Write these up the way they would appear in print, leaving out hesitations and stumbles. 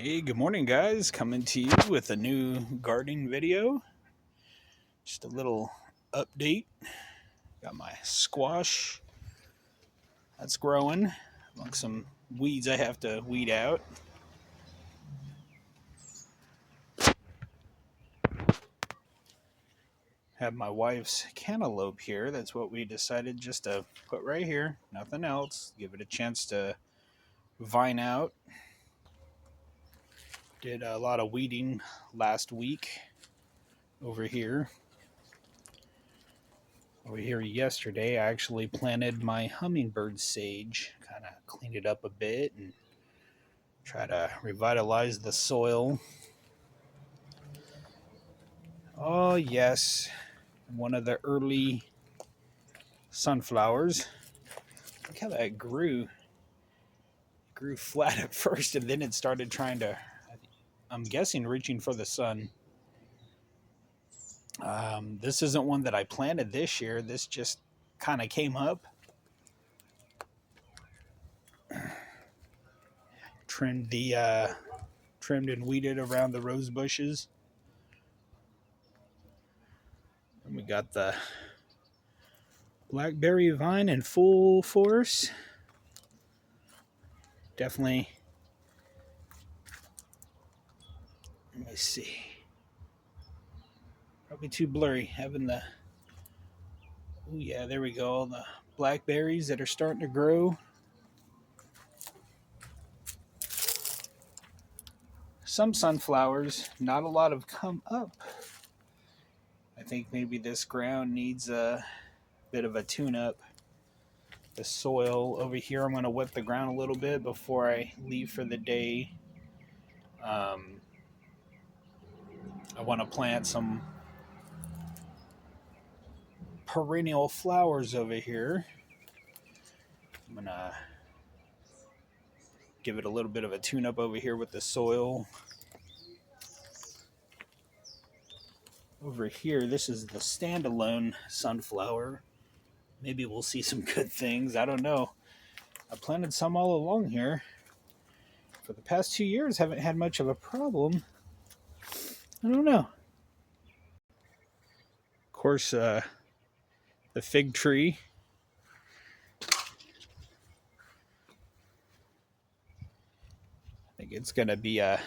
Hey, good morning, guys. Coming to you with a new gardening video. Just a little update. Got my squash that's growing among some weeds I have to weed out. Have my wife's cantaloupe here. That's what we decided just to put right here. Nothing else. Give it a chance to vine out. Did a lot of weeding last week over here. Over here yesterday, I actually planted my hummingbird sage. Kind of cleaned it up a bit and try to revitalize the soil. Oh, yes. One of the early sunflowers. Look how that grew. It grew flat at first and then it started trying to, I'm guessing, reaching for the sun. This isn't one that I planted this year. This just kind of came up. Trimmed and weeded around the rose bushes. And we got the blackberry vine in full force. Definitely. Let me see. Probably too blurry having the. Oh yeah, there we go. All the blackberries that are starting to grow. Some sunflowers, not a lot have come up. I think maybe this ground needs a bit of a tune-up. The soil over here, I'm going to wet the ground a little bit before I leave for the day. I want to plant some perennial flowers over here. I'm going to give it a little bit of a tune-up over here with the soil. Over here, this is the standalone sunflower. Maybe we'll see some good things. I don't know. I planted some all along here. For the past 2 years, haven't had much of a problem. I don't know. Of course, the fig tree. I think it's going to be a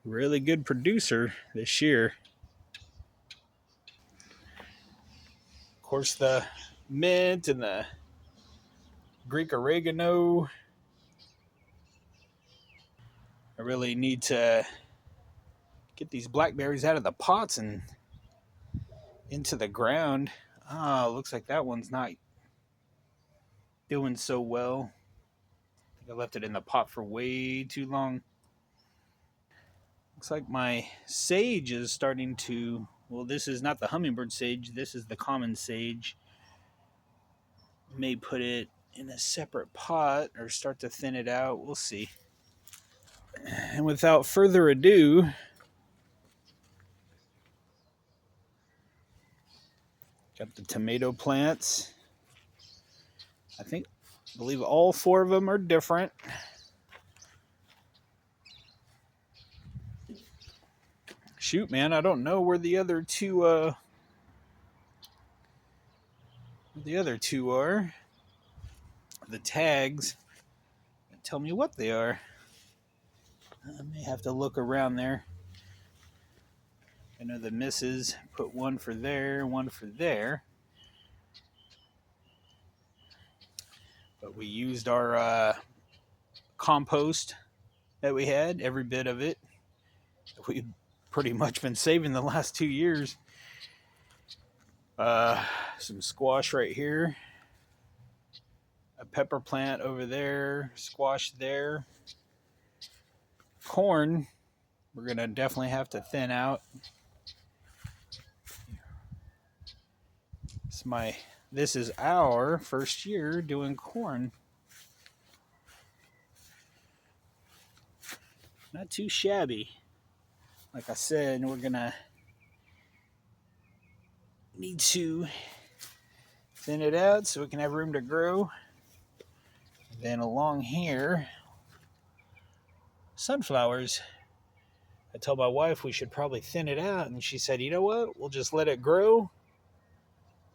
really good producer this year. Of course, the mint and the Greek oregano. I really need to get these blackberries out of the pots and into the ground. Oh, looks like that one's not doing so well. I think I left it in the pot for way too long. Looks like my sage is starting to, well, this is not the hummingbird sage, this is the common sage. May put it in a separate pot or start to thin it out. We'll see. And without further ado, got the tomato plants. I believe all 4 of them are different. Shoot, man, I don't know where the other two are. The tags tell me what they are. I may have to look around there. I know the missus put one for there, one for there. But we used our compost that we had, every bit of it. We've pretty much been saving the last 2 years. Some squash right here. A pepper plant over there. Squash there. Corn, we're going to definitely have to thin out. This is our first year doing corn. Not too shabby. Like I said, we're going to need to thin it out so we can have room to grow. Then along here, sunflowers, I told my wife we should probably thin it out, and she said, you know what, we'll just let it grow.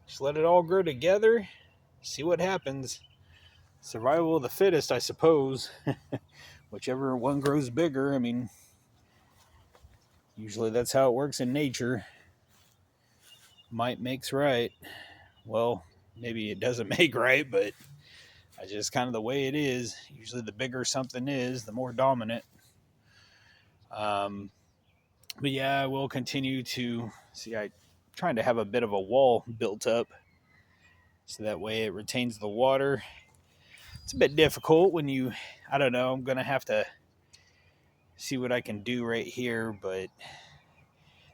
Just let it all grow together, see what happens. Survival of the fittest, I suppose. Whichever one grows bigger. I mean, usually that's how it works in nature. Might makes right. Well, maybe it doesn't make right, but it's just kind of the way it is. Usually the bigger something is, the more dominant. But yeah, I will continue to see. I'm trying to have a bit of a wall built up so that way it retains the water. It's a bit difficult when you, I don't know, I'm going to have to see what I can do right here, but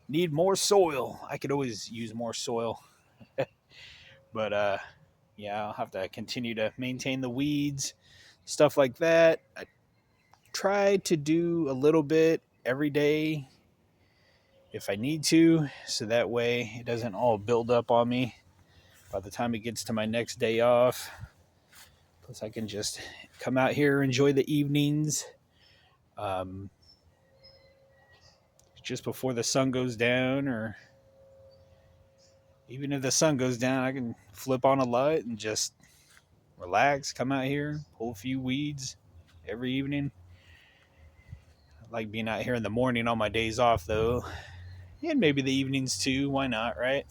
need more soil. I could always use more soil. But yeah, I'll have to continue to maintain the weeds, stuff like that. I try to do a little bit every day if I need to, so that way it doesn't all build up on me by the time it gets to my next day off. Plus, I can just come out here, enjoy the evenings. Just before the sun goes down, or even if the sun goes down, I can flip on a light and just relax, come out here, pull a few weeds every evening. I like being out here in the morning on my days off, though. And maybe the evenings too. Why not, right?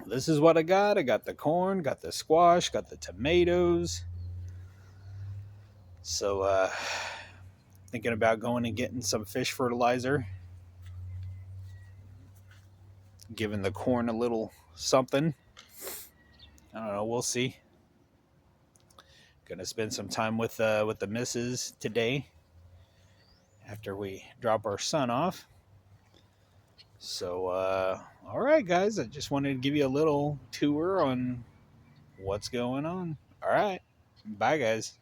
This is what I got. I got the corn, got the squash, got the tomatoes. So, thinking about going and getting some fish fertilizer. Giving the corn a little something. I don't know. We'll see. Gonna spend some time with the missus today after we drop our son off. So, all right, guys. I just wanted to give you a little tour on what's going on. All right. Bye, guys.